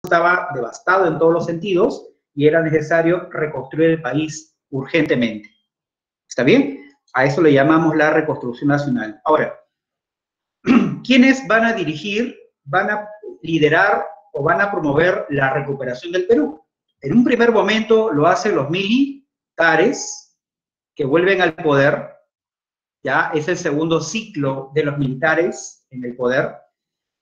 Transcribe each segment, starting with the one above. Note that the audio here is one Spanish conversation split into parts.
estaba devastado en todos los sentidos y era necesario reconstruir el país urgentemente. ¿Está bien? A eso le llamamos la reconstrucción nacional. Ahora, ¿quiénes van a dirigir, van a liderar o van a promover la recuperación del Perú? En un primer momento lo hacen los militares que vuelven al poder. Ya es el segundo ciclo de los militares en el poder.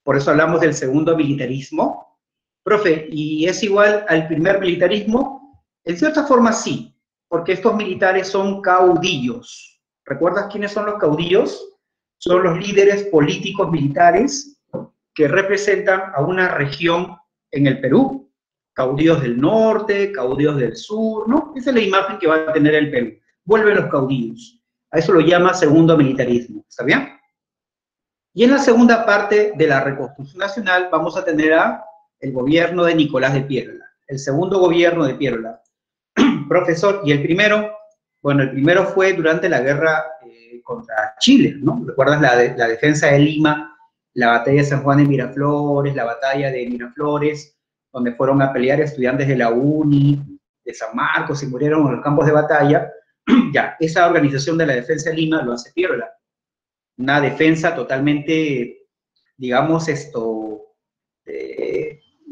Por eso hablamos del segundo militarismo. Profe, ¿y es igual al primer militarismo? En cierta forma sí, porque estos militares son caudillos. ¿Recuerdas quiénes son los caudillos? Son los líderes políticos militares que representan a una región en el Perú. Caudillos del norte, caudillos del sur, ¿no? Esa es la imagen que va a tener el Perú. Vuelven los caudillos. A eso lo llama segundo militarismo. ¿Está bien? Y en la segunda parte de la reconstrucción nacional vamos a tener el gobierno de Nicolás de Piérola, el segundo gobierno de Piérola. Profesor, y el primero, bueno, el primero fue durante la guerra contra Chile, ¿no? ¿Recuerdas la defensa de Lima, la batalla de San Juan de Miraflores, la batalla de Miraflores, donde fueron a pelear estudiantes de la UNI, de San Marcos y murieron en los campos de batalla? Ya, esa organización de la defensa de Lima lo hace Piérola. Una defensa totalmente, digamos,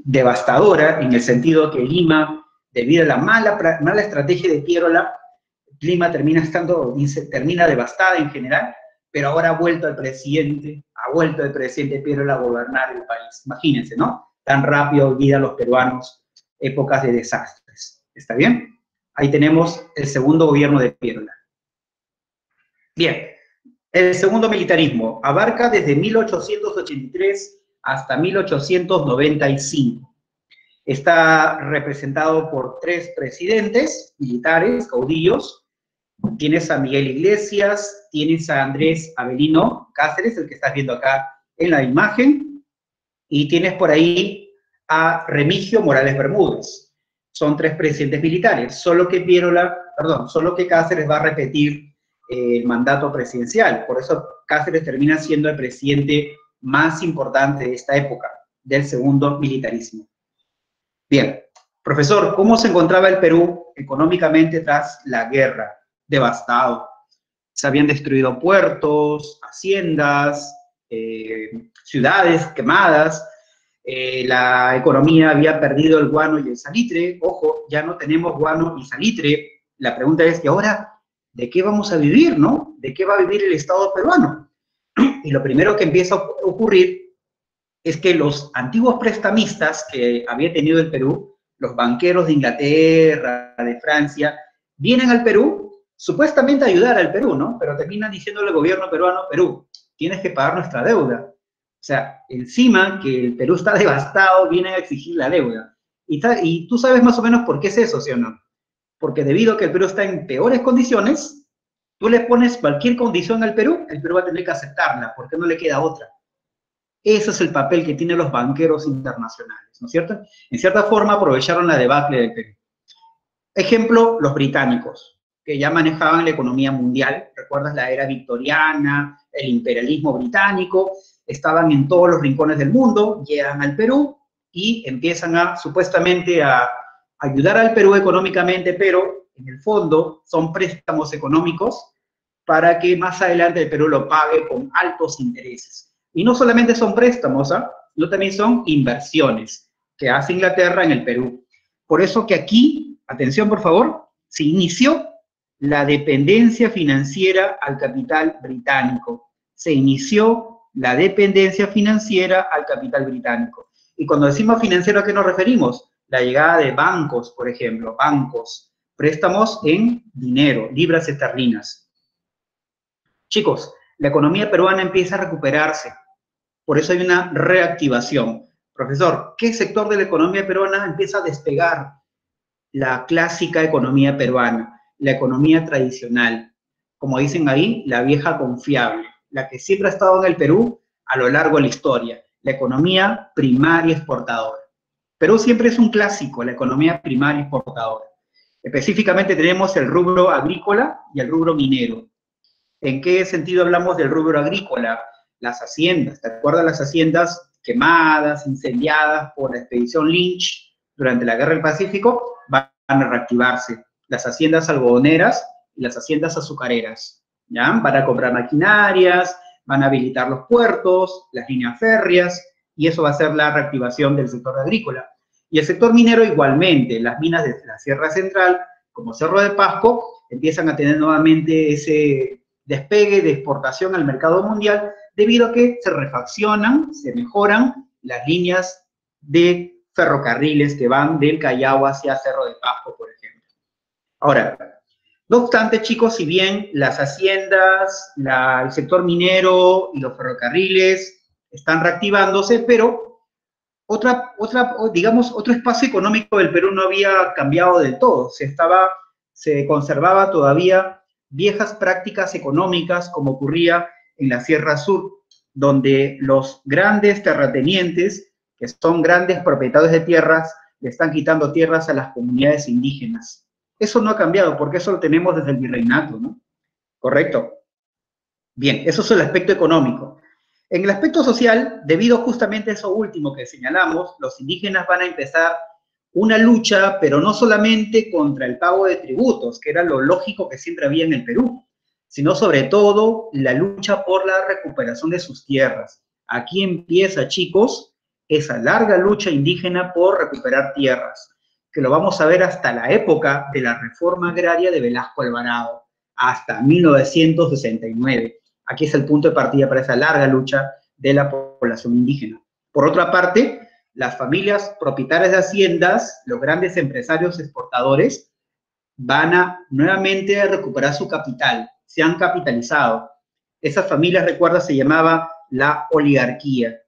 devastadora, en el sentido que Lima, debido a la mala estrategia de Piérola, Lima termina devastada en general, pero ahora ha vuelto el presidente Piérola a gobernar el país. Imagínense, ¿no? Tan rápido olvidan los peruanos épocas de desastres. ¿Está bien? Ahí tenemos el segundo gobierno de Piérola. Bien. El segundo militarismo abarca desde 1883 hasta 1895. Está representado por 3 presidentes militares, caudillos. Tienes a Miguel Iglesias, tienes a Andrés Avelino Cáceres, el que estás viendo acá en la imagen, y tienes por ahí a Remigio Morales Bermúdez. Son 3 presidentes militares, solo que Cáceres va a repetir el mandato presidencial. Por eso Cáceres termina siendo el presidente más importante de esta época, del segundo militarismo. Bien, profesor, ¿cómo se encontraba el Perú económicamente tras la guerra? Devastado. Se habían destruido puertos, haciendas, ciudades quemadas, la economía había perdido el guano y el salitre. Ojo, ya no tenemos guano y salitre. La pregunta es, ¿y ahora de qué vamos a vivir, no? ¿De qué va a vivir el Estado peruano? Y lo primero que empieza a ocurrir es que los antiguos prestamistas que había tenido el Perú, los banqueros de Inglaterra, de Francia, vienen al Perú supuestamente a ayudar al Perú, ¿no? Pero terminan diciéndole al gobierno peruano: Perú, tienes que pagar nuestra deuda. O sea, encima que el Perú está devastado, vienen a exigir la deuda. Y tú sabes más o menos por qué es eso, ¿sí o no? Porque debido a que el Perú está en peores condiciones, tú le pones cualquier condición al Perú, el Perú va a tener que aceptarla, porque no le queda otra. Ese es el papel que tienen los banqueros internacionales, ¿no es cierto? En cierta forma aprovecharon la debacle del Perú. Ejemplo, los británicos, que ya manejaban la economía mundial. ¿Recuerdas la era victoriana, el imperialismo británico? Estaban en todos los rincones del mundo, llegan al Perú y empiezan supuestamente a ayudar al Perú económicamente, pero en el fondo son préstamos económicos para que más adelante el Perú lo pague con altos intereses. Y no solamente son préstamos, sino también son inversiones que hace Inglaterra en el Perú. Por eso que aquí, atención por favor, se inició la dependencia financiera al capital británico. Se inició la dependencia financiera al capital británico. Y cuando decimos financiero, ¿a qué nos referimos? La llegada de bancos, por ejemplo, préstamos en dinero, libras esterlinas. Chicos, la economía peruana empieza a recuperarse, por eso hay una reactivación. Profesor, ¿qué sector de la economía peruana empieza a despegar? La clásica economía peruana, la economía tradicional, como dicen ahí, la vieja confiable, la que siempre ha estado en el Perú a lo largo de la historia, la economía primaria exportadora. Perú siempre es un clásico, la economía primaria exportadora. Específicamente tenemos el rubro agrícola y el rubro minero. ¿En qué sentido hablamos del rubro agrícola? Las haciendas. ¿Te acuerdas las haciendas quemadas, incendiadas por la expedición Lynch durante la Guerra del Pacífico, van a reactivarse. Las haciendas algodoneras y las haciendas azucareras, ¿ya? Van a comprar maquinarias, van a habilitar los puertos, las líneas férreas, y eso va a ser la reactivación del sector agrícola. Y el sector minero igualmente, las minas de la Sierra Central, como Cerro de Pasco, empiezan a tener nuevamente ese despegue de exportación al mercado mundial, debido a que se refaccionan, se mejoran las líneas de ferrocarriles que van del Callao hacia Cerro de Pasco, por ejemplo. Ahora, no obstante, chicos, si bien las haciendas, el sector minero y los ferrocarriles están reactivándose, pero digamos, otro espacio económico del Perú no había cambiado del todo. Se conservaba todavía viejas prácticas económicas, como ocurría en la Sierra Sur, donde los grandes terratenientes, que son grandes propietarios de tierras, le están quitando tierras a las comunidades indígenas. Eso no ha cambiado, porque eso lo tenemos desde el virreinato, ¿no? ¿Correcto? Bien, eso es el aspecto económico. En el aspecto social, debido justamente a eso último que señalamos, los indígenas van a empezar una lucha, pero no solamente contra el pago de tributos, que era lo lógico que siempre había en el Perú, sino sobre todo la lucha por la recuperación de sus tierras. Aquí empieza, chicos, esa larga lucha indígena por recuperar tierras, que lo vamos a ver hasta la época de la reforma agraria de Velasco Alvarado, hasta 1969. Aquí es el punto de partida para esa larga lucha de la población indígena. Por otra parte, las familias propietarias de haciendas, los grandes empresarios exportadores, van a nuevamente recuperar su capital, se han capitalizado. Esas familias, recuerda, se llamaba la oligarquía.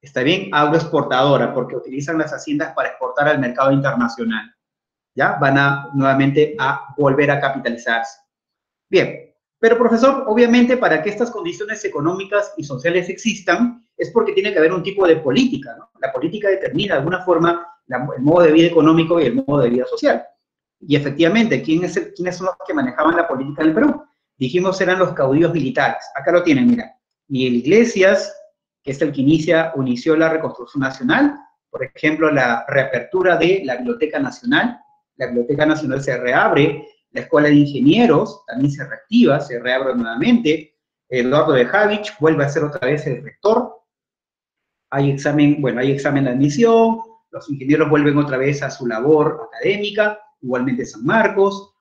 Está bien, agroexportadora, porque utilizan las haciendas para exportar al mercado internacional. ¿Ya? Van nuevamente a volver a capitalizarse. Bien, pero profesor, obviamente para que estas condiciones económicas y sociales existan, es porque tiene que haber un tipo de política, ¿no? La política determina de alguna forma el modo de vida económico y el modo de vida social. Y efectivamente, ¿quiénes son los que manejaban la política en el Perú? Dijimos eran los caudillos militares. Acá lo tienen, mira. Miguel Iglesias, que es el que inició la reconstrucción nacional, por ejemplo, la reapertura de la Biblioteca Nacional se reabre, la Escuela de Ingenieros también se reactiva, se reabre nuevamente, Eduardo de Javich vuelve a ser otra vez el rector, hay examen de admisión, los ingenieros vuelven otra vez a su labor académica, igualmente San Marcos,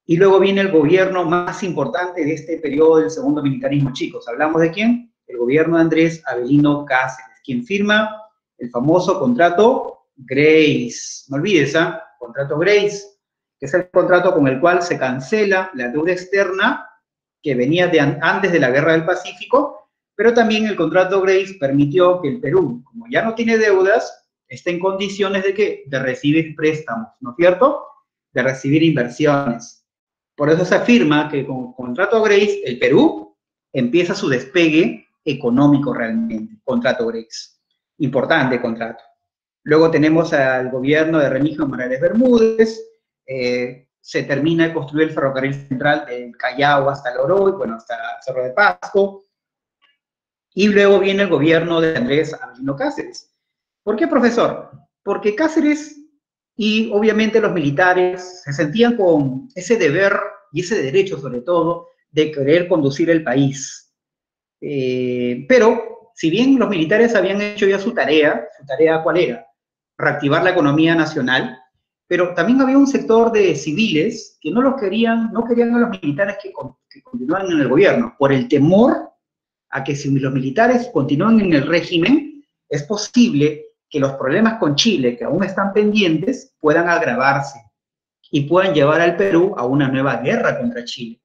y luego viene el gobierno más importante de este periodo del segundo militarismo, chicos. ¿Hablamos de quién? El gobierno de Andrés Avelino Cáceres, quien firma el famoso contrato Grace. No olvides, contrato Grace, que es el contrato con el cual se cancela la deuda externa que venía antes de la Guerra del Pacífico, pero también el contrato Grace permitió que el Perú, como ya no tiene deudas, esté en condiciones de recibir préstamos, ¿no es cierto? De recibir inversiones. Por eso se afirma que con el contrato Grace, el Perú empieza su despegue económico realmente, contrato Grace. Importante contrato. Luego tenemos al gobierno de Remigio Morales Bermúdez, se termina de construir el ferrocarril central del Callao hasta Loroy, bueno, hasta Cerro de Pasco, y luego viene el gobierno de Andrés Avelino Cáceres. ¿Por qué, profesor? Porque Cáceres y obviamente los militares se sentían con ese deber y ese derecho, sobre todo, de querer conducir el país. Pero, si bien los militares habían hecho ya su tarea ¿cuál era? Reactivar la economía nacional, pero también había un sector de civiles que no querían a los militares que continuaran en el gobierno, por el temor a que si los militares continúan en el régimen, es posible que los problemas con Chile, que aún están pendientes, puedan agravarse y puedan llevar al Perú a una nueva guerra contra Chile.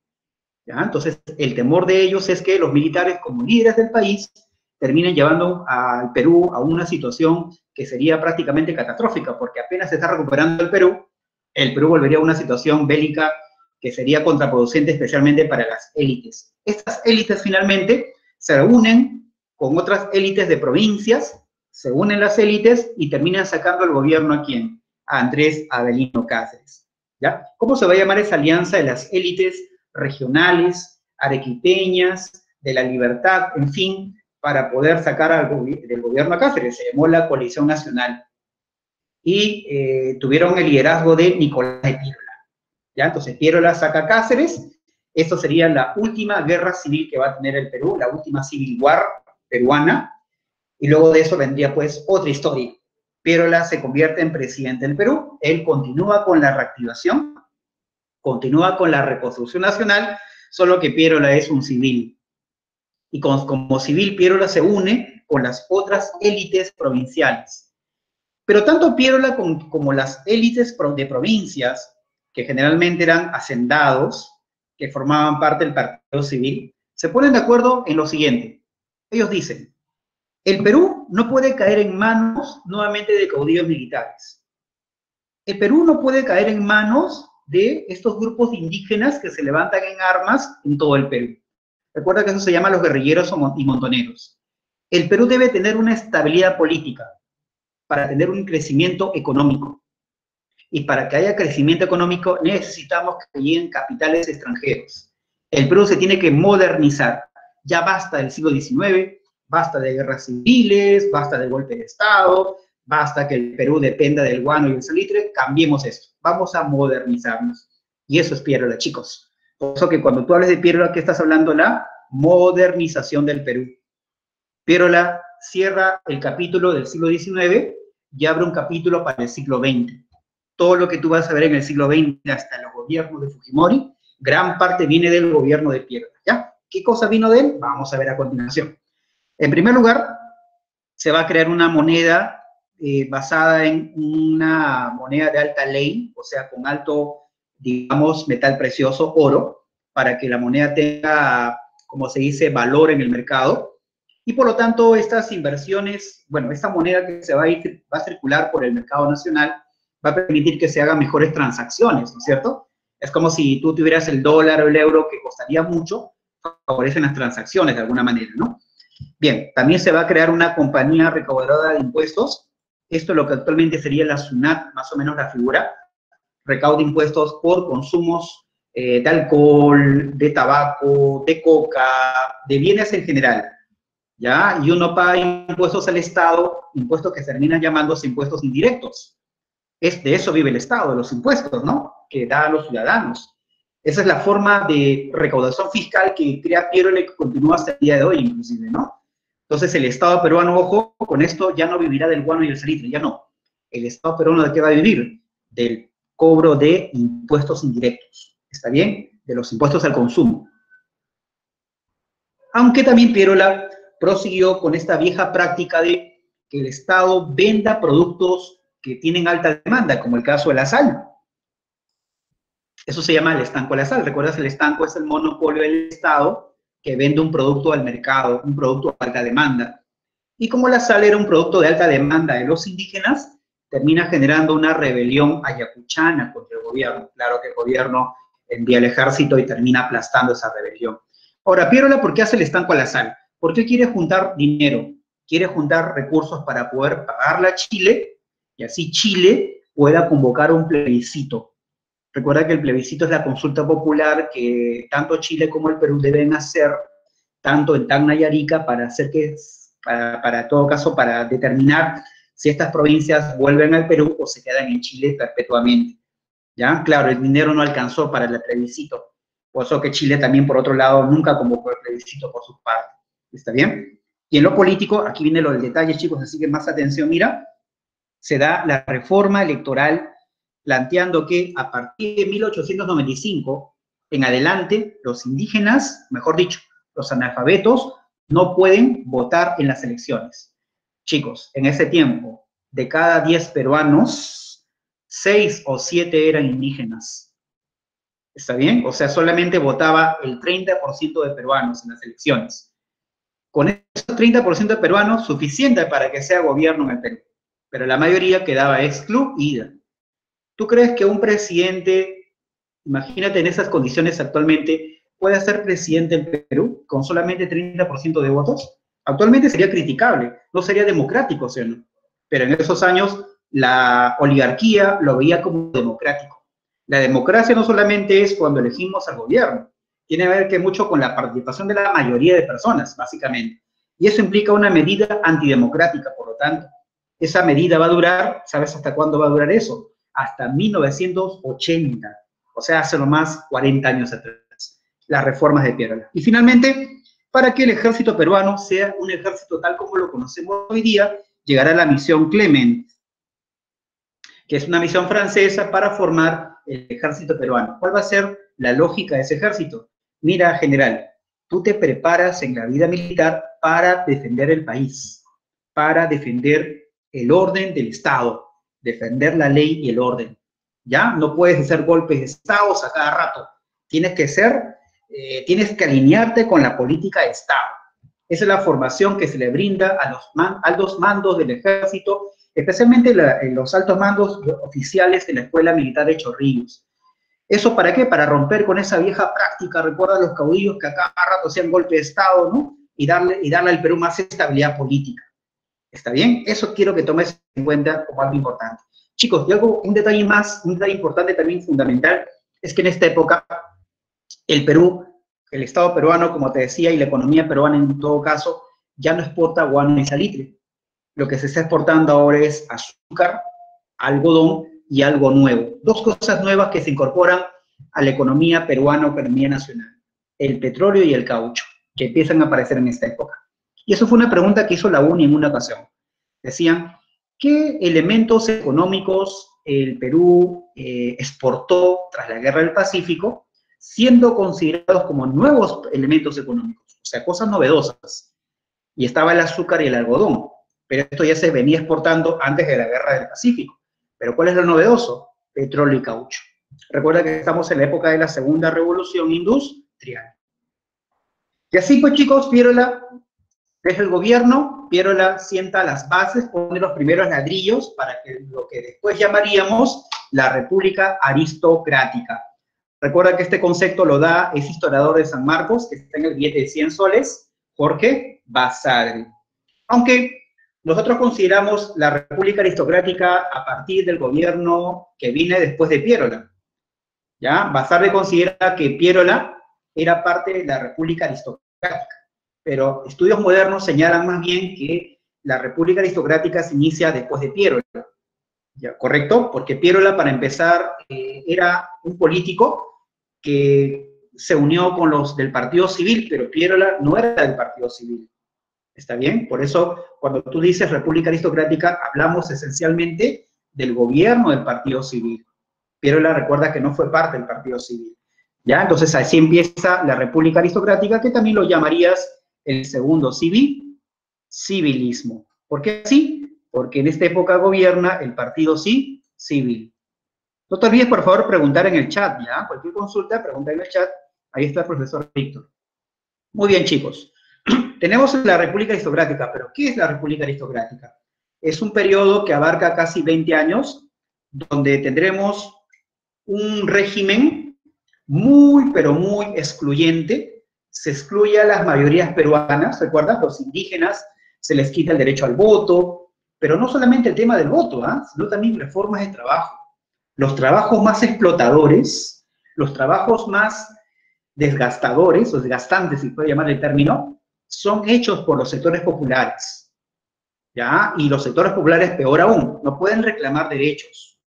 ¿Ya? Entonces, el temor de ellos es que los militares, como líderes del país, terminen llevando al Perú a una situación que sería prácticamente catastrófica, porque apenas se está recuperando el Perú volvería a una situación bélica que sería contraproducente especialmente para las élites. Estas élites finalmente se unen con otras élites de provincias, se unen las élites y terminan sacando al gobierno ¿a quién? A Andrés Avelino Cáceres. ¿Ya? ¿Cómo se va a llamar esa alianza de las élites regionales, arequipeñas, de la libertad, en fin, para poder sacar del gobierno a Cáceres. Se llamó la Coalición Nacional. Y tuvieron el liderazgo de Nicolás de Piérola. ¿Ya? Entonces, Piérola saca Cáceres. Esto sería la última guerra civil que va a tener el Perú, la última civil war peruana. Y luego de eso vendría, pues, otra historia. Piérola se convierte en presidente del Perú. Él continúa con la reactivación, continúa con la reconstrucción nacional, solo que Piérola es un civil. Y como civil, Piérola se une con las otras élites provinciales. Pero tanto Piérola como las élites de provincias, que generalmente eran hacendados, que formaban parte del partido civil, se ponen de acuerdo en lo siguiente. Ellos dicen, el Perú no puede caer en manos nuevamente de caudillos militares. El Perú no puede caer en manos de estos grupos indígenas que se levantan en armas en todo el Perú. Recuerda que eso se llama los guerrilleros y montoneros. El Perú debe tener una estabilidad política para tener un crecimiento económico. Y para que haya crecimiento económico necesitamos que lleguen capitales extranjeros. El Perú se tiene que modernizar. Ya basta del siglo XIX, basta de guerras civiles, basta de golpe de Estado, basta que el Perú dependa del guano y el salitre. Cambiemos esto. Vamos a modernizarnos. Y eso es Piérola, chicos. Por eso que cuando tú hables de Piérola, ¿qué estás hablando? La modernización del Perú. Piérola cierra el capítulo del siglo XIX y abre un capítulo para el siglo XX. Todo lo que tú vas a ver en el siglo XX hasta los gobiernos de Fujimori, gran parte viene del gobierno de Piérola, ¿ya? ¿Qué cosa vino de él? Vamos a ver a continuación. En primer lugar, se va a crear una moneda basada en una moneda de alta ley, o sea, con alto, digamos, metal precioso, oro, para que la moneda tenga, como se dice, valor en el mercado. Y por lo tanto, estas inversiones, bueno, esta moneda que va a circular por el mercado nacional, va a permitir que se hagan mejores transacciones, ¿no es cierto? Es como si tú tuvieras el dólar o el euro que costaría mucho, favorecen las transacciones de alguna manera, ¿no? Bien, también se va a crear una compañía recaudadora de impuestos. Esto es lo que actualmente sería la SUNAT, más o menos la figura. Recauda impuestos por consumos de alcohol, de tabaco, de coca, de bienes en general, ¿ya? Y uno paga impuestos al Estado, impuestos que se terminan llamándose impuestos indirectos. De eso vive el Estado, de los impuestos, ¿no? Que da a los ciudadanos. Esa es la forma de recaudación fiscal que crea Piérola y que continúa hasta el día de hoy, inclusive, ¿no? Entonces, el Estado peruano, ojo, con esto ya no vivirá del guano y el salitre, ya no. El Estado peruano, ¿de qué va a vivir? Del cobro de impuestos indirectos, ¿está bien? De los impuestos al consumo. Aunque también Piérola prosiguió con esta vieja práctica de que el Estado venda productos que tienen alta demanda, como el caso de la sal. Eso se llama el estanco de la sal. ¿Recuerdas? El estanco es el monopolio del Estado que vende un producto al mercado, un producto de alta demanda. Y como la sal era un producto de alta demanda de los indígenas, termina generando una rebelión ayacuchana contra el gobierno. Claro que el gobierno envía el ejército y termina aplastando esa rebelión. Ahora, Piérola, ¿por qué hace el estanco a la sal? ¿Por qué quiere juntar dinero? Quiere juntar recursos para poder pagarle a Chile y así Chile pueda convocar un plebiscito. Recuerda que el plebiscito es la consulta popular que tanto Chile como el Perú deben hacer, tanto en Tacna y Arica, para hacer que, para todo caso, para determinar si estas provincias vuelven al Perú o se quedan en Chile perpetuamente. ¿Ya? Claro, el dinero no alcanzó para el plebiscito. Por eso que Chile también, por otro lado, nunca convocó el plebiscito por su parte. ¿Está bien? Y en lo político, aquí viene lo del detalle, chicos, así que más atención, mira, se da la reforma electoral planteando que a partir de 1895 en adelante, los indígenas, mejor dicho, los analfabetos, no pueden votar en las elecciones. Chicos, en ese tiempo, de cada 10 peruanos, 6 o 7 eran indígenas. ¿Está bien? O sea, solamente votaba el 30% de peruanos en las elecciones. Con esos 30% de peruanos, suficiente para que sea gobierno en el Perú. Pero la mayoría quedaba excluida. ¿Tú crees que un presidente, imagínate en esas condiciones actualmente, puede ser presidente en Perú con solamente 30% de votos? Actualmente sería criticable, no sería democrático, ¿sí o no? Pero en esos años la oligarquía lo veía como democrático. La democracia no solamente es cuando elegimos al gobierno, tiene que ver que mucho con la participación de la mayoría de personas, básicamente. Y eso implica una medida antidemocrática, por lo tanto. Esa medida va a durar, ¿sabes hasta cuándo va a durar eso? Hasta 1980, o sea, hace nomás 40 años atrás, las reformas de Piérola. Y finalmente, para que el ejército peruano sea un ejército tal como lo conocemos hoy día, llegará la misión Clement, que es una misión francesa para formar el ejército peruano. ¿Cuál va a ser la lógica de ese ejército? Mira, general, tú te preparas en la vida militar para defender el país, para defender el orden del Estado, defender la ley y el orden. ¿Ya? No puedes hacer golpes de Estado a cada rato. Tienes que alinearte con la política de Estado. Esa es la formación que se le brinda a los altos mandos del ejército, especialmente en los altos mandos oficiales de la Escuela Militar de Chorrillos. ¿Eso para qué? Para romper con esa vieja práctica, recuerda los caudillos que a cada rato hacían golpe de Estado, ¿no? Y darle al Perú más estabilidad política. ¿Está bien? Eso quiero que tomes en cuenta como algo importante. Chicos, y un detalle más, un detalle importante también fundamental, es que en esta época el Perú, el Estado peruano, como te decía, y la economía peruana en todo caso, ya no exporta guano ni salitre. Lo que se está exportando ahora es azúcar, algodón y algo nuevo. Dos cosas nuevas que se incorporan a la economía peruana o economía nacional. El petróleo y el caucho, que empiezan a aparecer en esta época. Y eso fue una pregunta que hizo la UNI en una ocasión. Decían, ¿qué elementos económicos el Perú exportó tras la Guerra del Pacífico, siendo considerados como nuevos elementos económicos? O sea, cosas novedosas. Y estaba el azúcar y el algodón, pero esto ya se venía exportando antes de la Guerra del Pacífico. ¿Pero cuál es lo novedoso? Petróleo y caucho. Recuerda que estamos en la época de la Segunda Revolución Industrial. Y así pues, chicos, Piérola, desde el gobierno, Piérola sienta las bases, pone los primeros ladrillos para que lo que después llamaríamos la República Aristocrática. Recuerda que este concepto lo da ese historiador de San Marcos, que está en el billete de 100 soles, Jorge Basadre. Aunque nosotros consideramos la República Aristocrática a partir del gobierno que viene después de Piérola. ¿Ya? Basadre considera que Piérola era parte de la República Aristocrática, pero estudios modernos señalan más bien que la República Aristocrática se inicia después de Piérola. ¿Ya? ¿Correcto? Porque Piérola, para empezar, era un político que se unió con los del Partido Civil, pero Piérola no era del Partido Civil. ¿Está bien? Por eso, cuando tú dices República Aristocrática, hablamos esencialmente del gobierno del Partido Civil. Piérola recuerda que no fue parte del Partido Civil. ¿Ya? Entonces, así empieza la República Aristocrática, que también lo llamarías el segundo civilismo. ¿Por qué así? Porque en esta época gobierna el Partido Civil. No te olvides, por favor, preguntar en el chat, ¿ya? Cualquier consulta, pregunta en el chat. Ahí está el profesor Víctor. Muy bien, chicos. Tenemos la República Aristocrática, pero ¿qué es la República Aristocrática? Es un periodo que abarca casi 20 años, donde tendremos un régimen muy, pero muy excluyente. Se excluye a las mayorías peruanas, ¿recuerdas? Los indígenas se les quita el derecho al voto, pero no solamente el tema del voto, sino también reformas de trabajo. Los trabajos más explotadores, los trabajos más desgastadores, o desgastantes, si puede llamar el término, son hechos por los sectores populares, ¿ya? Y los sectores populares, peor aún, no pueden reclamar derechos.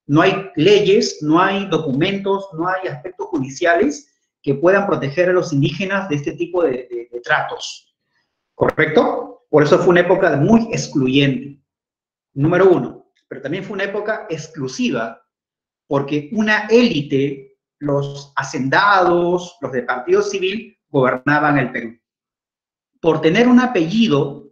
No hay leyes, no hay documentos, no hay aspectos judiciales que puedan proteger a los indígenas de este tipo de tratos. ¿Correcto? Por eso fue una época muy excluyente. Número uno. Pero también fue una época exclusiva, porque una élite, los hacendados, los del Partido Civil, gobernaban el Perú. Por tener un apellido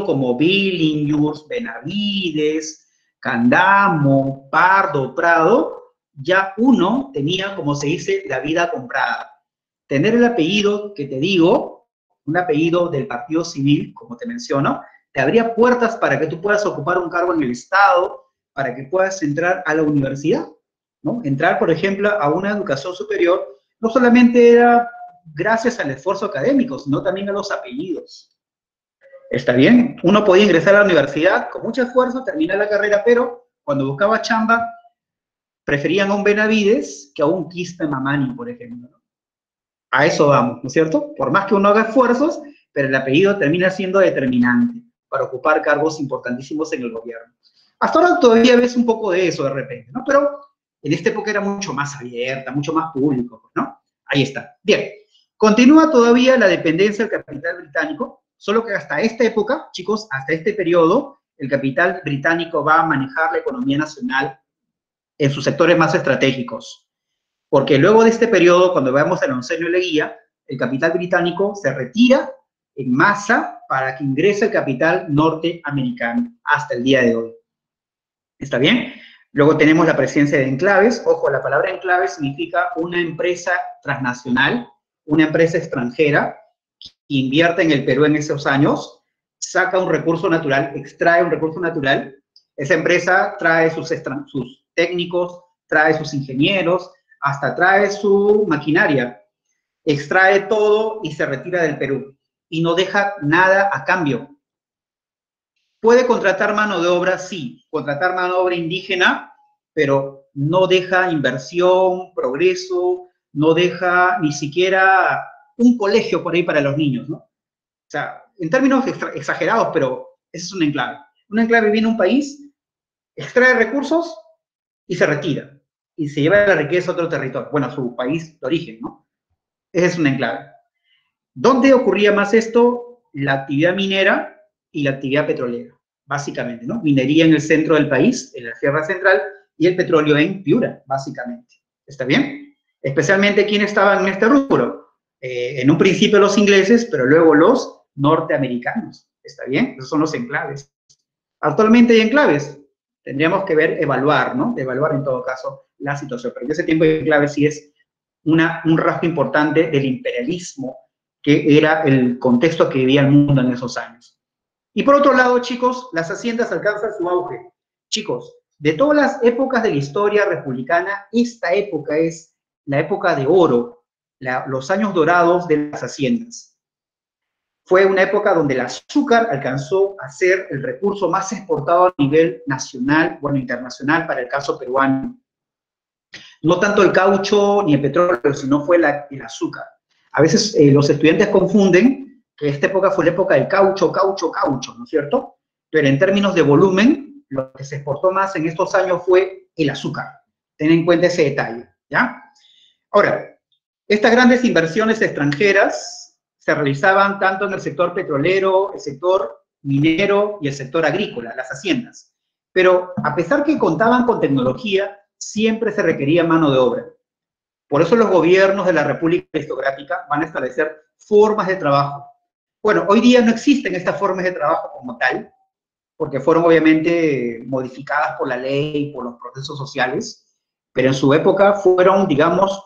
como Billinghurst, Benavides, Candamo, Pardo, Prado, ya uno tenía, como se dice, la vida comprada. Tener el apellido que te digo, un apellido del Partido Civil, como te menciono, te abría puertas para que tú puedas ocupar un cargo en el Estado, para que puedas entrar a la universidad, ¿no? Entrar, por ejemplo, a una educación superior, no solamente era gracias al esfuerzo académico, sino también a los apellidos. ¿Está bien? Uno podía ingresar a la universidad con mucho esfuerzo, terminar la carrera, pero cuando buscaba chamba, preferían a un Benavides que a un Quispe Mamani, por ejemplo, ¿no? A eso vamos, ¿no es cierto? Por más que uno haga esfuerzos, pero el apellido termina siendo determinante para ocupar cargos importantísimos en el gobierno. Hasta ahora todavía ves un poco de eso de repente, ¿no? Pero en esta época era mucho más abierta, mucho más público, ¿no? Ahí está. Bien, continúa todavía la dependencia del capital británico, solo que hasta esta época, chicos, hasta este periodo, el capital británico va a manejar la economía nacional en sus sectores más estratégicos. Porque luego de este periodo, cuando veamos el oncenio Leguía, el capital británico se retira en masa para que ingrese el capital norteamericano hasta el día de hoy. ¿Está bien? Luego tenemos la presencia de enclaves. Ojo, la palabra enclave significa una empresa transnacional, una empresa extranjera que invierte en el Perú en esos años, saca un recurso natural, extrae un recurso natural. Esa empresa trae sus técnicos, trae sus ingenieros, hasta trae su maquinaria, extrae todo y se retira del Perú y no deja nada a cambio. ¿Puede contratar mano de obra? Sí, contratar mano de obra indígena, pero no deja inversión, progreso, no deja ni siquiera un colegio por ahí para los niños, ¿no? O sea, en términos exagerados, pero ese es un enclave. Un enclave viene a un país, extrae recursos y se retira. Y se lleva la riqueza a otro territorio, bueno, a su país de origen, ¿no? Ese es un enclave. ¿Dónde ocurría más esto? La actividad minera y la actividad petrolera, básicamente, ¿no? Minería en el centro del país, en la Sierra Central, y el petróleo en Piura, básicamente. ¿Está bien? Especialmente, ¿quién estaba en este rubro? En un principio los ingleses, pero luego los norteamericanos. ¿Está bien? Esos son los enclaves. Actualmente hay enclaves. Tendríamos que ver, evaluar, ¿no? Evaluar en todo caso la situación. Pero en ese tiempo de enclaves sí es un rasgo importante del imperialismo, que era el contexto que vivía el mundo en esos años. Y por otro lado, chicos, las haciendas alcanzan su auge. Chicos, de todas las épocas de la historia republicana, esta época es la época de oro, los años dorados de las haciendas. Fue una época donde el azúcar alcanzó a ser el recurso más exportado a nivel nacional, bueno, internacional para el caso peruano. No tanto el caucho ni el petróleo, sino fue el azúcar. A veces los estudiantes confunden que esta época fue la época del caucho, ¿no es cierto? Pero en términos de volumen, lo que se exportó más en estos años fue el azúcar. Ten en cuenta ese detalle, ¿ya? Ahora, estas grandes inversiones extranjeras se realizaban tanto en el sector petrolero, el sector minero y el sector agrícola, las haciendas. Pero a pesar que contaban con tecnología, siempre se requería mano de obra. Por eso los gobiernos de la República Aristocrática van a establecer formas de trabajo. Bueno, hoy día no existen estas formas de trabajo como tal, porque fueron obviamente modificadas por la ley, por los procesos sociales, pero en su época fueron, digamos,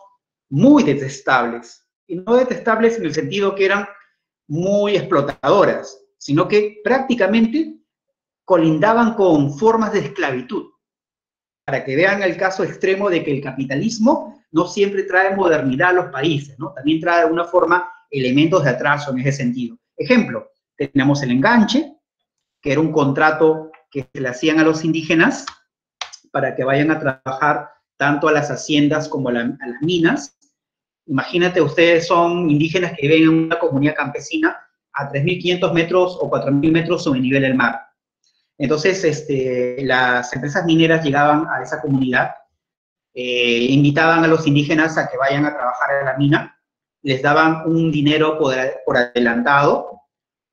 muy detestables. Y no detestables en el sentido que eran muy explotadoras, sino que prácticamente colindaban con formas de esclavitud. Para que vean el caso extremo de que el capitalismo no siempre trae modernidad a los países, ¿no? También trae de alguna forma elementos de atraso en ese sentido. Ejemplo, tenemos el enganche, que era un contrato que se le hacían a los indígenas para que vayan a trabajar tanto a las haciendas como a las minas. Imagínate, ustedes son indígenas que viven en una comunidad campesina a 3.500 metros o 4.000 metros sobre el nivel del mar. Entonces, las empresas mineras llegaban a esa comunidad, invitaban a los indígenas a que vayan a trabajar a la mina, les daban un dinero por adelantado.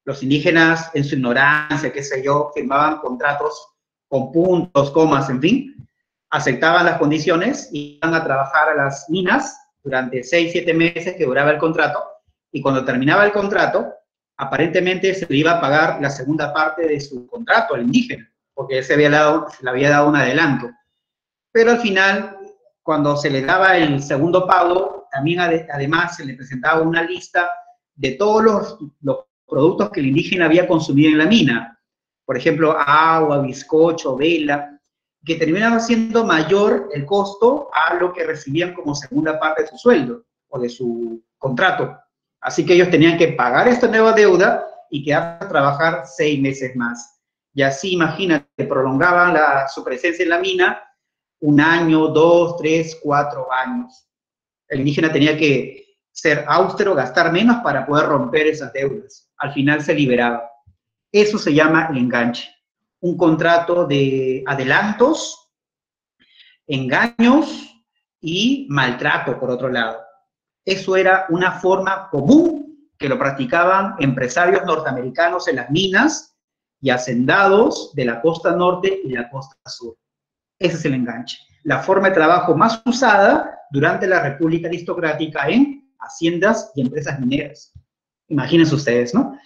Los indígenas, en su ignorancia, qué sé yo, firmaban contratos con puntos, comas, en fin, aceptaban las condiciones y iban a trabajar a las minas durante 6, 7 meses que duraba el contrato, y cuando terminaba el contrato, aparentemente se le iba a pagar la segunda parte de su contrato al indígena, porque se le había dado un adelanto. Pero al final, cuando se le daba el segundo pago, también además se le presentaba una lista de todos los productos que el indígena había consumido en la mina. Por ejemplo, agua, bizcocho, vela, que terminaba siendo mayor el costo a lo que recibían como segunda parte de su sueldo o de su contrato. Así que ellos tenían que pagar esta nueva deuda y quedarse a trabajar 6 meses más. Y así, imagínate, prolongaban su presencia en la mina 1 año, 2, 3, 4 años. El indígena tenía que ser austero, gastar menos para poder romper esas deudas. Al final se liberaba. Eso se llama el enganche. Un contrato de adelantos, engaños y maltrato, por otro lado. Eso era una forma común que lo practicaban empresarios norteamericanos en las minas y hacendados de la costa norte y la costa sur. Ese es el enganche. La forma de trabajo más usada durante la República Aristocrática en haciendas y empresas mineras. Imagínense ustedes, ¿no?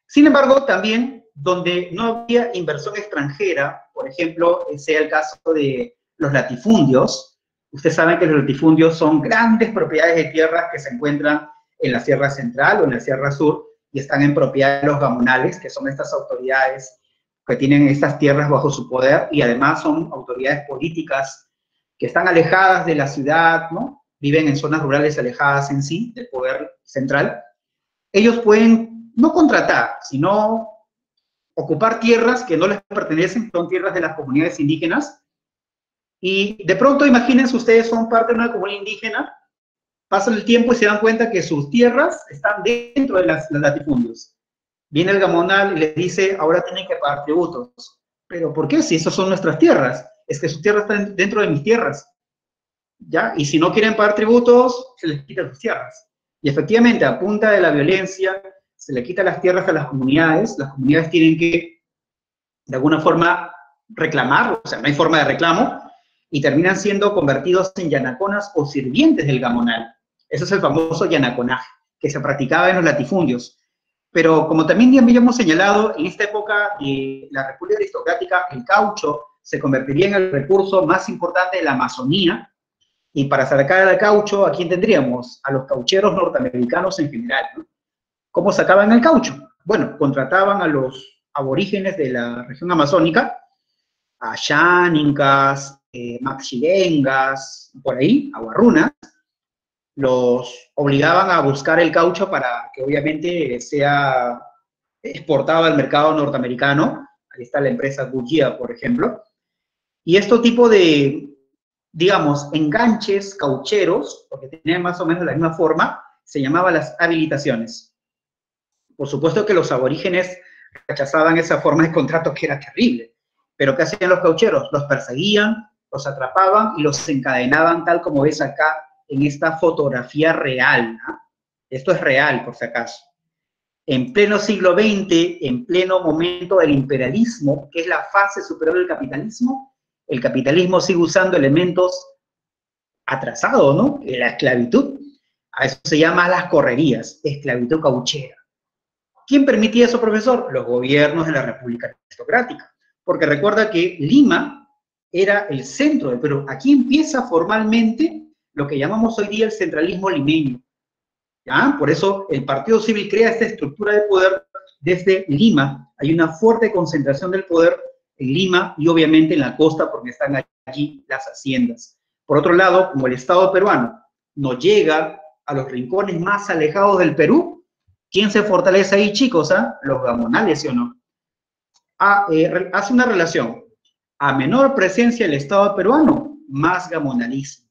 Sin embargo, también donde no había inversión extranjera, por ejemplo, sea el caso de los latifundios. Ustedes saben que los latifundios son grandes propiedades de tierras que se encuentran en la Sierra Central o en la Sierra Sur y están en propiedad de los gamonales, que son estas autoridades que tienen estas tierras bajo su poder y además son autoridades políticas que están alejadas de la ciudad, ¿no? Viven en zonas rurales alejadas en sí del poder central. Ellos pueden no contratar, sino ocupar tierras que no les pertenecen, son tierras de las comunidades indígenas. Y de pronto, imagínense ustedes, son parte de una comunidad indígena, pasan el tiempo y se dan cuenta que sus tierras están dentro de los latifundios. Viene el gamonal y les dice, ahora tienen que pagar tributos. ¿Pero por qué? Si esas son nuestras tierras. Es que sus tierras están dentro de mis tierras. ¿Ya? Y si no quieren pagar tributos, se les quita sus tierras. Y efectivamente, a punta de la violencia, se le quita las tierras a las comunidades tienen que, de alguna forma, reclamar, o sea, no hay forma de reclamo, y terminan siendo convertidos en yanaconas o sirvientes del gamonal. Ese es el famoso yanaconaje, que se practicaba en los latifundios. Pero como también ya habíamos señalado, en esta época de la República Aristocrática, el caucho se convertiría en el recurso más importante de la Amazonía, y para sacar el caucho, ¿a quién tendríamos? A los caucheros norteamericanos en general, ¿no? ¿Cómo sacaban el caucho? Bueno, contrataban a los aborígenes de la región amazónica, a Xánicas, Maxilengas, por ahí, a Guarrunas, los obligaban a buscar el caucho para que obviamente sea exportado al mercado norteamericano. Ahí está la empresa Goodyear, por ejemplo. Y este tipo de, digamos, enganches caucheros, porque tenían más o menos la misma forma, se llamaban las habilitaciones. Por supuesto que los aborígenes rechazaban esa forma de contrato que era terrible, pero ¿qué hacían los caucheros? Los perseguían, los atrapaban y los encadenaban tal como ves acá en esta fotografía real, ¿no? Esto es real, por si acaso. En pleno siglo XX, en pleno momento del imperialismo, que es la fase superior del capitalismo, el capitalismo sigue usando elementos atrasados, ¿no? La esclavitud. A eso se llama las correrías, esclavitud cauchera. ¿Quién permitía eso, profesor? Los gobiernos de la República Aristocrática. Porque recuerda que Lima era el centro del Perú. Aquí empieza formalmente lo que llamamos hoy día el centralismo limeño. ¿Ya? Por eso el Partido Civil crea esta estructura de poder desde Lima. Hay una fuerte concentración del poder en Lima y obviamente en la costa porque están allí las haciendas. Por otro lado, como el Estado peruano no llega a los rincones más alejados del Perú, ¿quién se fortalece ahí, chicos? Los gamonales, ¿sí o no? Hace una relación. A menor presencia del Estado peruano, más gamonalismo,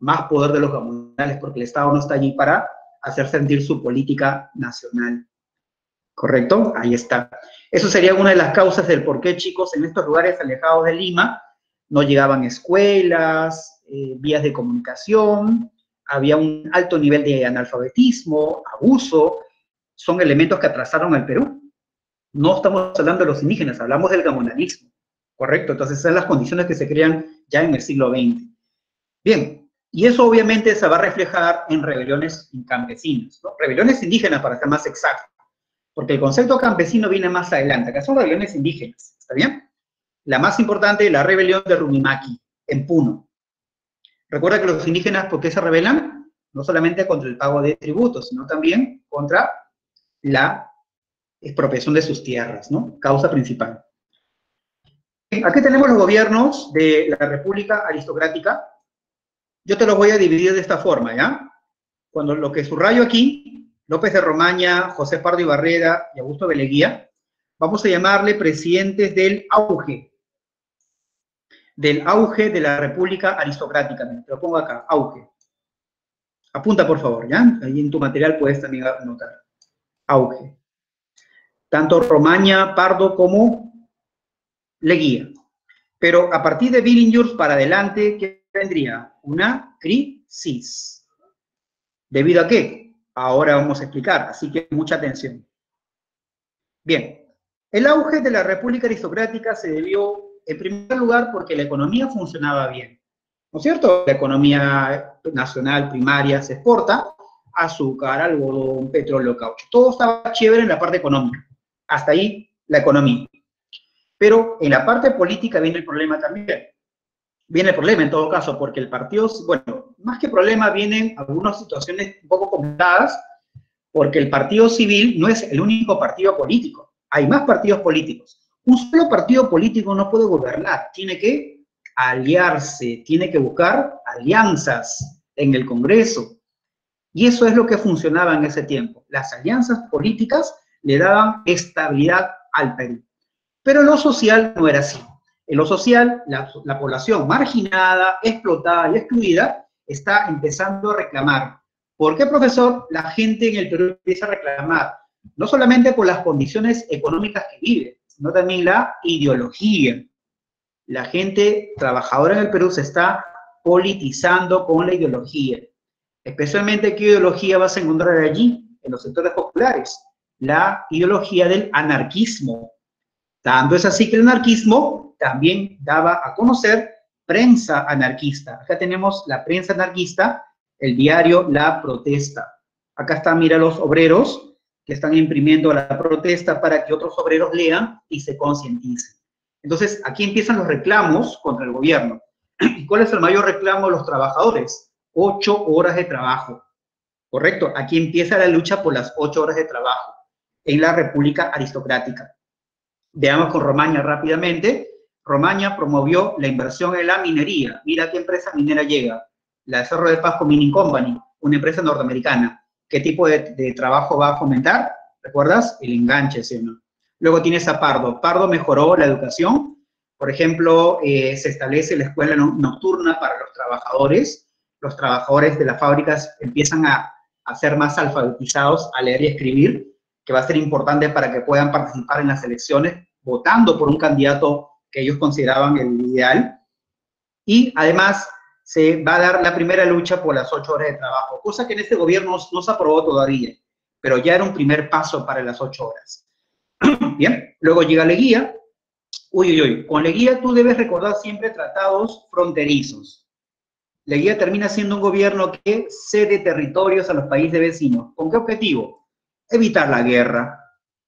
más poder de los gamonales, porque el Estado no está allí para hacer sentir su política nacional. ¿Correcto? Ahí está. Eso sería una de las causas del por qué, chicos, en estos lugares alejados de Lima no llegaban escuelas, vías de comunicación, había un alto nivel de analfabetismo, abuso, son elementos que atrasaron al Perú. No estamos hablando de los indígenas, hablamos del gamonalismo, ¿correcto? Entonces, esas son las condiciones que se crean ya en el siglo XX. Bien, y eso obviamente se va a reflejar en rebeliones campesinas, ¿no? Rebeliones indígenas, para ser más exacto, porque el concepto campesino viene más adelante, acá son rebeliones indígenas, ¿está bien? La más importante, la rebelión de Rumimaki, en Puno. Recuerda que los indígenas, ¿por qué se rebelan? No solamente contra el pago de tributos, sino también contra la expropiación de sus tierras, ¿no? Causa principal. Aquí tenemos los gobiernos de la República Aristocrática. Yo te los voy a dividir de esta forma, ¿ya? Cuando lo que subrayo aquí, López de Romaña, José Pardo y Barreda y Augusto Beleguía, vamos a llamarle presidentes del auge de la República Aristocrática. Te lo pongo acá, auge. Apunta, por favor, ¿ya? Ahí en tu material puedes también anotar. Auge. Tanto Romaña, Pardo como Leguía. Pero a partir de Billinghurst para adelante, ¿qué vendría? Una crisis. ¿Debido a qué? Ahora vamos a explicar, así que mucha atención. Bien, el auge de la República Aristocrática se debió, en primer lugar, porque la economía funcionaba bien. ¿No es cierto? La economía nacional primaria se exporta, azúcar, algodón, petróleo, caucho. Todo estaba chévere en la parte económica. Hasta ahí la economía. Pero en la parte política viene el problema también. Viene el problema en todo caso, porque el partido, bueno, más que problema, vienen algunas situaciones un poco complicadas, porque el partido civil no es el único partido político. Hay más partidos políticos. Un solo partido político no puede gobernar. Tiene que aliarse, tiene que buscar alianzas en el Congreso. Y eso es lo que funcionaba en ese tiempo. Las alianzas políticas le daban estabilidad al Perú. Pero en lo social no era así. En lo social, la población marginada, explotada y excluida está empezando a reclamar. ¿Por qué, profesor? La gente en el Perú empieza a reclamar, no solamente por las condiciones económicas que vive, sino también la ideología. La gente trabajadora en el Perú se está politizando con la ideología. Especialmente, ¿qué ideología vas a encontrar allí? En los sectores populares. La ideología del anarquismo. Tanto es así que el anarquismo también daba a conocer prensa anarquista. Acá tenemos la prensa anarquista, el diario La Protesta. Acá están, mira, los obreros que están imprimiendo la protesta para que otros obreros lean y se concienticen. Entonces, aquí empiezan los reclamos contra el gobierno. ¿Y cuál es el mayor reclamo de los trabajadores? 8 horas de trabajo. ¿Correcto? Aquí empieza la lucha por las 8 horas de trabajo en la República Aristocrática. Veamos con Romaña rápidamente. Romaña promovió la inversión en la minería. Mira qué empresa minera llega. La de Cerro de Pasco Mining Company, una empresa norteamericana. ¿Qué tipo de trabajo va a fomentar? ¿Recuerdas? El enganche, ¿sí o no? Luego tienes a Pardo. Pardo mejoró la educación. Por ejemplo, se establece la escuela nocturna para los trabajadores. Los trabajadores de las fábricas empiezan a ser más alfabetizados, a leer y escribir, que va a ser importante para que puedan participar en las elecciones, votando por un candidato que ellos consideraban el ideal. Y además se va a dar la primera lucha por las 8 horas de trabajo, cosa que en este gobierno no se aprobó todavía, pero ya era un primer paso para las 8 horas. Bien, luego llega Leguía. Con Leguía tú debes recordar siempre tratados fronterizos. Leguía termina siendo un gobierno que cede territorios a los países vecinos. ¿Con qué objetivo? Evitar la guerra.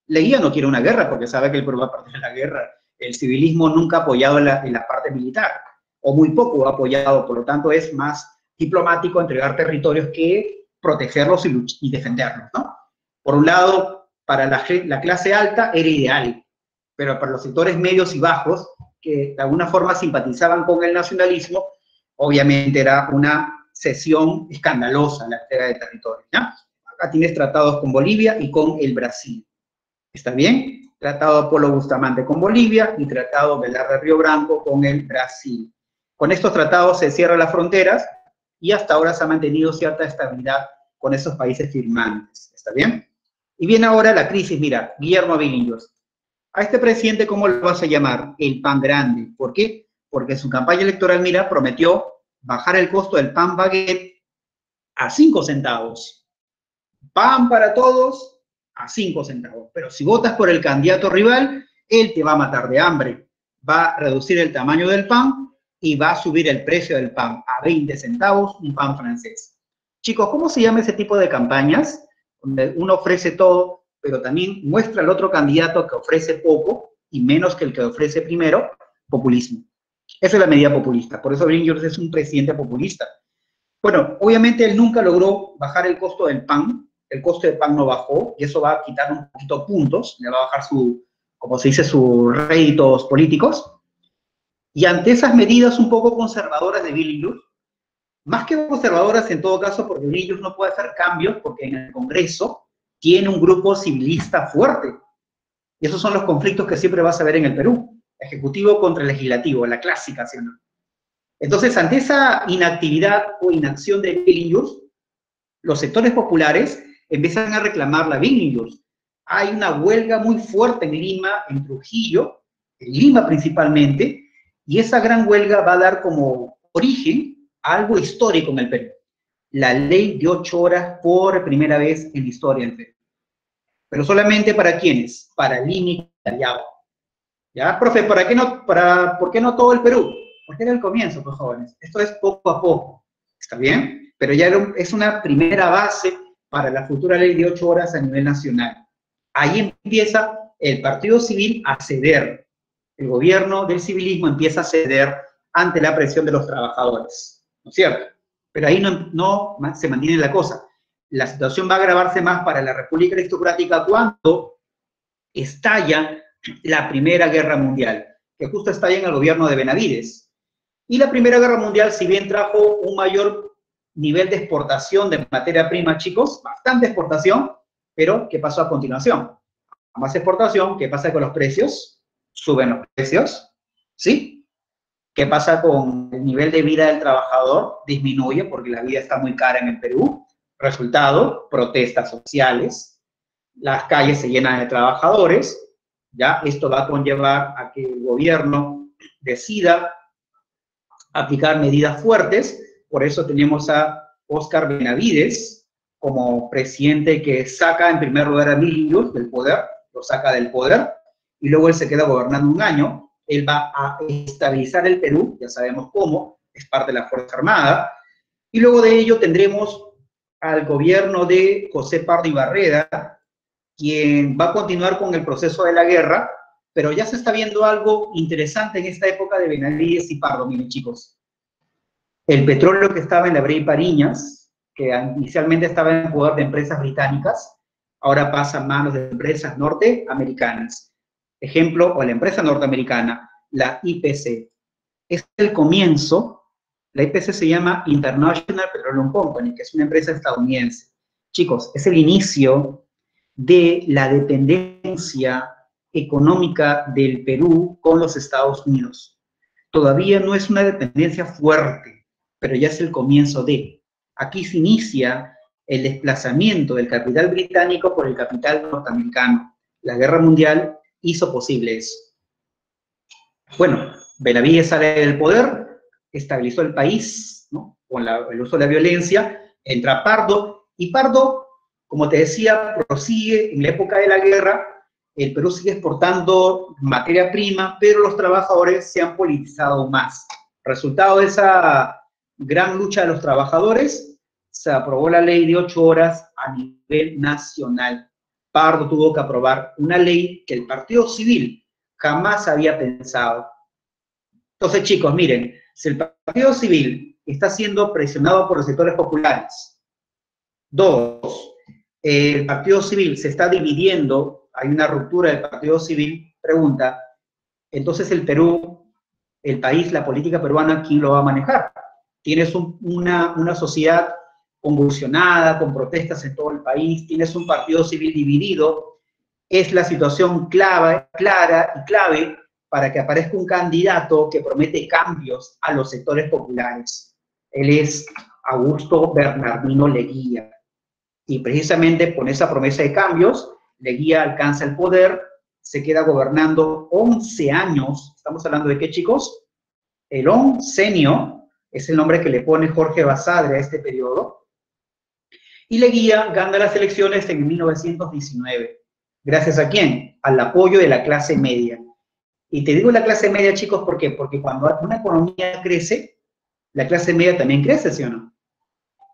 Leguía no quiere una guerra porque sabe que el Perú va a perder la guerra. El civilismo nunca ha apoyado en la parte militar, o muy poco ha apoyado, por lo tanto es más diplomático entregar territorios que protegerlos y defenderlos, ¿no? Por un lado, para la clase alta era ideal, pero para los sectores medios y bajos, que de alguna forma simpatizaban con el nacionalismo, obviamente era una cesión escandalosa la entrega de territorios, ¿no? Acá tienes tratados con Bolivia y con el Brasil. ¿Está bien? Tratado Apolo Bustamante con Bolivia y tratado Velarde Río Branco con el Brasil. Con estos tratados se cierran las fronteras y hasta ahora se ha mantenido cierta estabilidad con esos países firmantes. ¿Está bien? Y viene ahora la crisis, mira, Guillermo Billinghurst. A este presidente, ¿cómo lo vas a llamar? El pan grande. ¿Por qué? Porque en su campaña electoral, mira, prometió bajar el costo del pan baguette a 5 centavos. Pan para todos a 5 centavos. Pero si votas por el candidato rival, él te va a matar de hambre. Va a reducir el tamaño del pan y va a subir el precio del pan a 20 centavos, un pan francés. Chicos, ¿cómo se llama ese tipo de campañas? Donde uno ofrece todo, pero también muestra al otro candidato que ofrece poco y menos que el que ofrece primero, populismo. Esa es la medida populista. Por eso Billinghurst es un presidente populista. Bueno, obviamente él nunca logró bajar el costo del pan. El costo del pan no bajó y eso va a quitar un poquito puntos, le va a bajar como se dice, sus réditos políticos. Y ante esas medidas un poco conservadoras de Billinghurst, más que conservadoras en todo caso, porque Billinghurst no puede hacer cambios, porque en el Congreso tiene un grupo civilista fuerte. Y esos son los conflictos que siempre vas a ver en el Perú. Ejecutivo contra legislativo, la clásica, ¿sí o no? Entonces, ante esa inactividad o inacción de Billinghurst, los sectores populares empiezan a reclamar la Vinillos. Hay una huelga muy fuerte en Lima, en Trujillo, en Lima principalmente, y esa gran huelga va a dar como origen a algo histórico en el Perú. La ley de 8 horas por primera vez en la historia del Perú. Pero solamente para ¿quiénes? Para Lima y Callao. ¿Ya, profe? ¿Por qué no todo el Perú? Porque era el comienzo, pues, jóvenes. Esto es poco a poco. ¿Está bien? Pero ya es una primera base para la futura ley de 8 horas a nivel nacional. Ahí empieza el partido civil a ceder. El gobierno del civilismo empieza a ceder ante la presión de los trabajadores. ¿No es cierto? Pero ahí no se mantiene la cosa. La situación va a agravarse más para la República Aristocrática cuando estalla la Primera Guerra Mundial, que justo estalla en el gobierno de Benavides. Y la Primera Guerra Mundial, si bien trajo un mayor nivel de exportación de materia prima, chicos, bastante exportación, pero ¿qué pasó a continuación? Más exportación, ¿qué pasa con los precios? Suben los precios, ¿sí? ¿Qué pasa con el nivel de vida del trabajador? Disminuye porque la vida está muy cara en el Perú. Resultado, protestas sociales, las calles se llenan de trabajadores, ¿ya? Esto va a conllevar a que el gobierno decida aplicar medidas fuertes. Por eso tenemos a Óscar Benavides como presidente que saca en primer lugar a Millos del poder, lo saca del poder, y luego él se queda gobernando un año. Él va a estabilizar el Perú, ya sabemos cómo, es parte de la Fuerza Armada, y luego de ello tendremos al gobierno de José Pardo y Barreda, quien va a continuar con el proceso de la guerra, pero ya se está viendo algo interesante en esta época de Benavides y Pardo, miren chicos. El petróleo que estaba en la Brea y Pariñas, que inicialmente estaba en poder de empresas británicas, ahora pasa a manos de empresas norteamericanas. Ejemplo, o la empresa norteamericana, la IPC. Es el comienzo, la IPC se llama International Petroleum Company, que es una empresa estadounidense. Chicos, es el inicio de la dependencia económica del Perú con los Estados Unidos. Todavía no es una dependencia fuerte, pero ya es el comienzo de. Aquí se inicia el desplazamiento del capital británico por el capital norteamericano. La Guerra Mundial hizo posible eso. Bueno, Benavides sale del poder, estabilizó el país, ¿no? Con el uso de la violencia, entra Pardo, y Pardo, como te decía, prosigue en la época de la guerra. El Perú sigue exportando materia prima, pero los trabajadores se han politizado más. Resultado de esa gran lucha de los trabajadores, se aprobó la ley de 8 horas a nivel nacional. Pardo tuvo que aprobar una ley que el Partido Civil jamás había pensado. Entonces, chicos, miren, si el Partido Civil está siendo presionado por los sectores populares, 2, el Partido Civil se está dividiendo, hay una ruptura del Partido Civil, pregunta, entonces el Perú, el país, la política peruana, ¿quién lo va a manejar? Tienes una sociedad convulsionada, con protestas en todo el país, tienes un partido civil dividido, es la situación clara y clave para que aparezca un candidato que promete cambios a los sectores populares. Él es Augusto Bernardino Leguía. Y precisamente con esa promesa de cambios, Leguía alcanza el poder, se queda gobernando 11 años. ¿Estamos hablando de qué, chicos? El oncenio es el nombre que le pone Jorge Basadre a este periodo. Y Leguía gana las elecciones en 1919. ¿Gracias a quién? Al apoyo de la clase media. Y te digo la clase media, chicos, ¿por qué? Porque cuando una economía crece, la clase media también crece, ¿sí o no?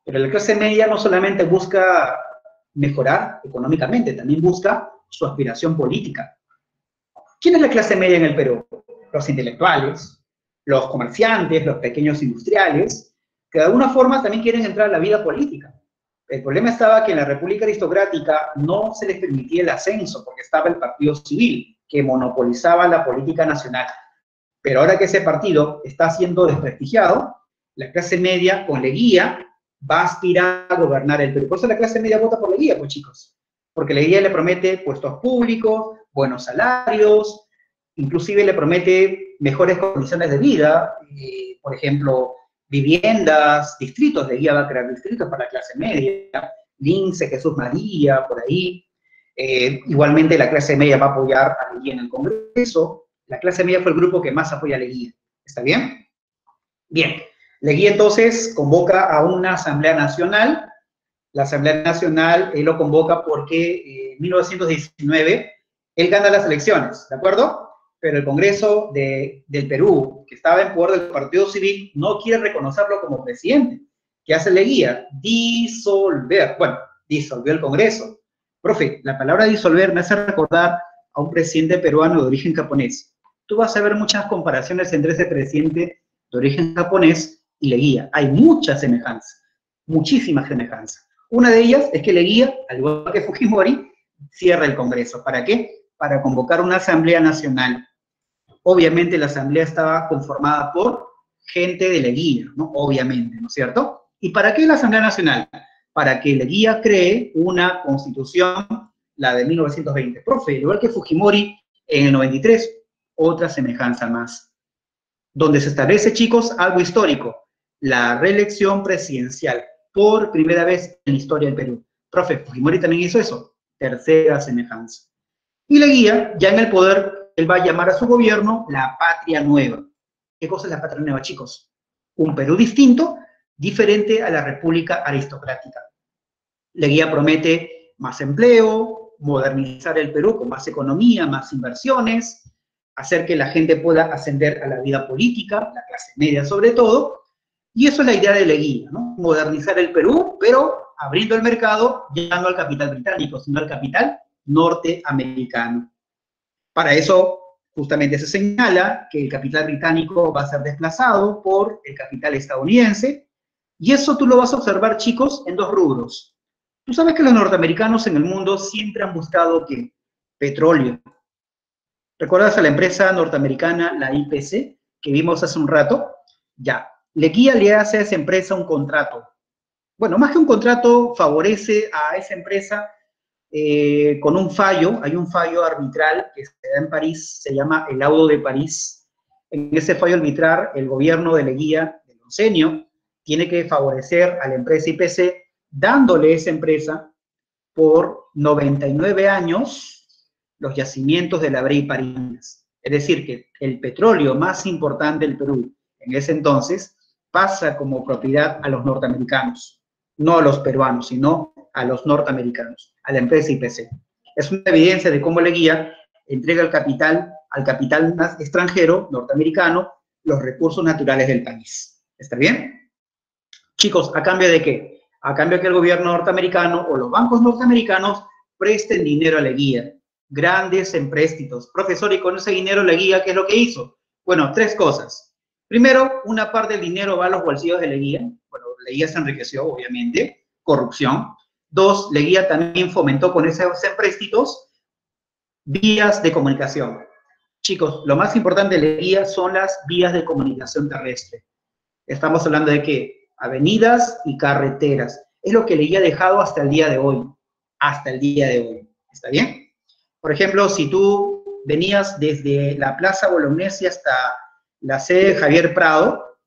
Pero la clase media no solamente busca mejorar económicamente, también busca su aspiración política. ¿Quién es la clase media en el Perú? Los intelectuales, los comerciantes, los pequeños industriales, que de alguna forma también quieren entrar a la vida política. El problema estaba que en la República Aristocrática no se les permitía el ascenso porque estaba el Partido Civil, que monopolizaba la política nacional. Pero ahora que ese partido está siendo desprestigiado, la clase media con Leguía va a aspirar a gobernar el Perú. Por eso la clase media vota por Leguía, pues chicos. Porque Leguía le promete puestos públicos, buenos salarios, inclusive le promete mejores condiciones de vida, por ejemplo, viviendas, distritos. Leguía va a crear distritos para la clase media, Lince, Jesús María, por ahí. Igualmente la clase media va a apoyar a Leguía en el Congreso. La clase media fue el grupo que más apoya a Leguía. ¿Está bien? Bien. Leguía entonces convoca a una Asamblea Nacional. La Asamblea Nacional él lo convoca porque en 1919 él gana las elecciones, ¿de acuerdo? Pero el Congreso del Perú, que estaba en poder del Partido Civil, no quiere reconocerlo como presidente. ¿Qué hace Leguía? Disolver. Bueno, disolvió el Congreso. Profe, la palabra disolver me hace recordar a un presidente peruano de origen japonés. Tú vas a ver muchas comparaciones entre ese presidente de origen japonés y Leguía. Hay muchas semejanzas, muchísimas semejanzas. Una de ellas es que Leguía, al igual que Fujimori, cierra el Congreso. ¿Para qué? Para convocar una Asamblea Nacional. Obviamente la Asamblea estaba conformada por gente de Leguía, ¿no? Obviamente, ¿no es cierto? ¿Y para qué la Asamblea Nacional? Para que Leguía cree una constitución, la de 1920. Profe, igual que Fujimori en el 93, otra semejanza más. Donde se establece, chicos, algo histórico, la reelección presidencial, por primera vez en la historia del Perú. Profe, Fujimori también hizo eso, tercera semejanza. Y Leguía, ya en el poder, él va a llamar a su gobierno la Patria Nueva. ¿Qué cosa es la Patria Nueva, chicos? Un Perú distinto, diferente a la República aristocrática. Leguía promete más empleo, modernizar el Perú con más economía, más inversiones, hacer que la gente pueda ascender a la vida política, la clase media sobre todo, y eso es la idea de Leguía, ¿no? Modernizar el Perú, pero abriendo el mercado ya no al capital británico, sino al capital norteamericano. Para eso, justamente se señala que el capital británico va a ser desplazado por el capital estadounidense, y eso tú lo vas a observar, chicos, en dos rubros. Tú sabes que los norteamericanos en el mundo siempre han buscado, ¿qué? Petróleo. ¿Recuerdas a la empresa norteamericana, la IPC, que vimos hace un rato? Ya, Leguía le hace a esa empresa un contrato. Bueno, más que un contrato, favorece a esa empresa con un fallo. Hay un fallo arbitral que se da en París, se llama el Laudo de París. En ese fallo arbitral, el gobierno de Leguía, del oncenio, tiene que favorecer a la empresa IPC, dándole a esa empresa por 99 años los yacimientos de la Brea y Parinas. Es decir, que el petróleo más importante del Perú en ese entonces pasa como propiedad a los norteamericanos, no a los peruanos, sino a los norteamericanos, a la empresa IPC. Es una evidencia de cómo Leguía entrega al capital extranjero, norteamericano, los recursos naturales del país. ¿Está bien? Chicos, ¿a cambio de qué? A cambio de que el gobierno norteamericano o los bancos norteamericanos presten dinero a Leguía. Grandes empréstitos. Profesor, y con ese dinero Leguía, ¿qué es lo que hizo? Bueno, tres cosas. Primero, una parte del dinero va a los bolsillos de Leguía. Bueno, Leguía se enriqueció, obviamente. Corrupción. Dos, Leguía también fomentó con esos empréstitos vías de comunicación. Chicos, lo más importante de Leguía son las vías de comunicación terrestre. Estamos hablando de ¿qué? Avenidas y carreteras. Es lo que Leguía ha dejado hasta el día de hoy. Hasta el día de hoy. ¿Está bien? Por ejemplo, si tú venías desde la Plaza Bolognesi hasta la sede de Javier Prado,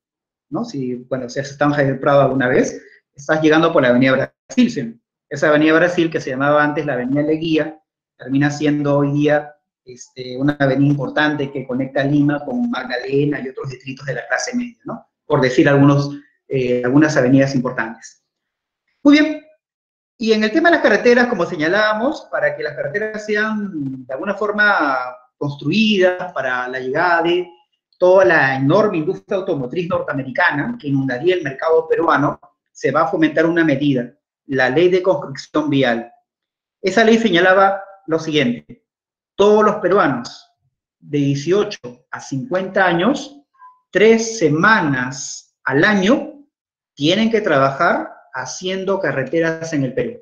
¿no? Si has estado en Javier Prado alguna vez, estás llegando por la Avenida Brasil. ¿Sí? Esa Avenida Brasil, que se llamaba antes la Avenida Leguía, termina siendo hoy día una avenida importante que conecta Lima con Magdalena y otros distritos de la clase media, ¿no? Por decir algunas avenidas importantes. Muy bien. Y en el tema de las carreteras, como señalábamos, para que las carreteras sean de alguna forma construidas para la llegada de toda la enorme industria automotriz norteamericana que inundaría el mercado peruano, se va a fomentar una medida, la Ley de Construcción Vial. Esa ley señalaba lo siguiente: todos los peruanos de 18 a 50 años, 3 semanas al año, tienen que trabajar haciendo carreteras en el Perú.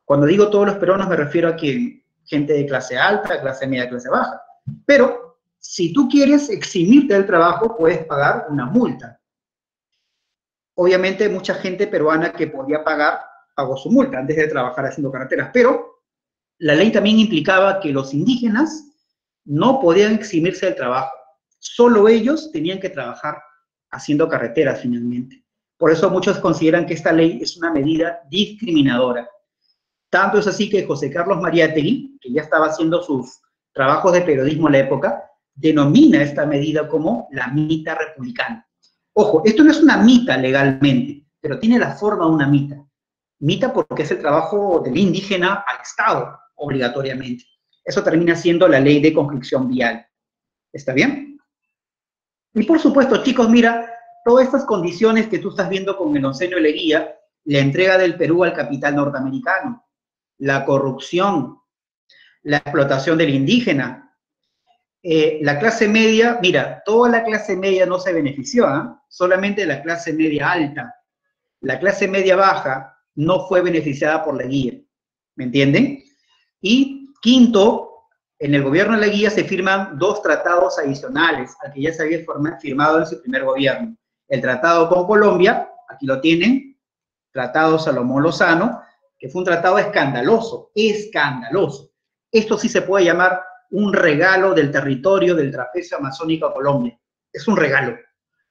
Cuando digo todos los peruanos me refiero a que gente de clase alta, clase media, clase baja. Pero si tú quieres eximirte del trabajo, puedes pagar una multa. Obviamente mucha gente peruana que podía pagar, pagó su multa antes de trabajar haciendo carreteras, pero la ley también implicaba que los indígenas no podían eximirse del trabajo. Solo ellos tenían que trabajar haciendo carreteras finalmente. Por eso muchos consideran que esta ley es una medida discriminadora. Tanto es así que José Carlos Mariátegui, que ya estaba haciendo sus trabajos de periodismo en la época, denomina esta medida como la mita republicana. Ojo, esto no es una mita legalmente, pero tiene la forma de una mita. Mita porque es el trabajo del indígena al Estado, obligatoriamente. Eso termina siendo la ley de construcción vial. ¿Está bien? Y por supuesto, chicos, mira, todas estas condiciones que tú estás viendo con el Oncenio Leguía, la entrega del Perú al capital norteamericano, la corrupción, la explotación del indígena, la clase media, mira, toda la clase media no se benefició, ¿eh? Solamente la clase media alta. La clase media baja no fue beneficiada por Leguía, ¿me entienden? Y quinto, en el gobierno de Leguía se firman 2 tratados adicionales al que ya se había firmado en su primer gobierno. El tratado con Colombia, aquí lo tienen, Tratado Salomón Lozano, que fue un tratado escandaloso, escandaloso. Esto sí se puede llamar un regalo del territorio del trapecio amazónico a Colombia. Es un regalo.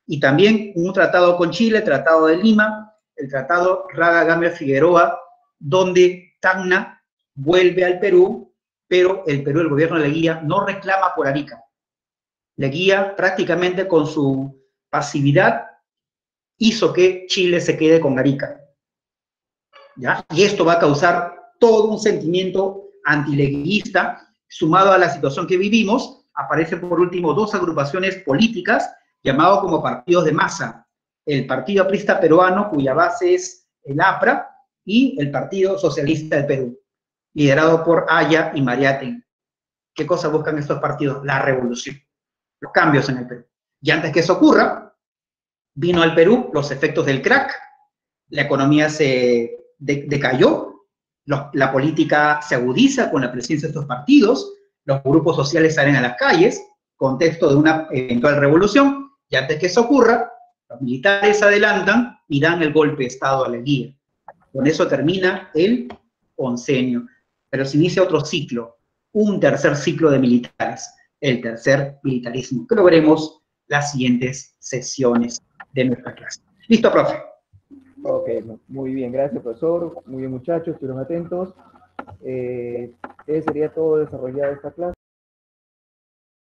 Y también un tratado con Chile, el Tratado de Lima, el Tratado Raga Gamia Figueroa, donde Tacna vuelve al Perú, pero el Perú, el gobierno de Leguía, no reclama por Arica. Leguía prácticamente con su pasividad hizo que Chile se quede con Arica. ¿Ya? Y esto va a causar todo un sentimiento antileguista, sumado a la situación que vivimos. Aparecen por último 2 agrupaciones políticas llamados como partidos de masa: el Partido Aprista Peruano, cuya base es el APRA, y el Partido Socialista del Perú, liderado por Haya y Mariátegui. ¿Qué cosa buscan estos partidos? La revolución, los cambios en el Perú. Y antes que eso ocurra, vino al Perú los efectos del crack, la economía se decayó, la política se agudiza con la presencia de estos partidos, los grupos sociales salen a las calles, contexto de una eventual revolución, y antes que eso ocurra, los militares adelantan y dan el golpe de Estado a Leguía. Con eso termina el oncenio, pero se inicia otro ciclo, un tercer ciclo de militares, el tercer militarismo, que lo veremos las siguientes sesiones de nuestra clase. ¿Listo, profe? Ok, muy bien, gracias, profesor. Muy bien, muchachos, estuvieron atentos. Sería todo desarrollado esta clase.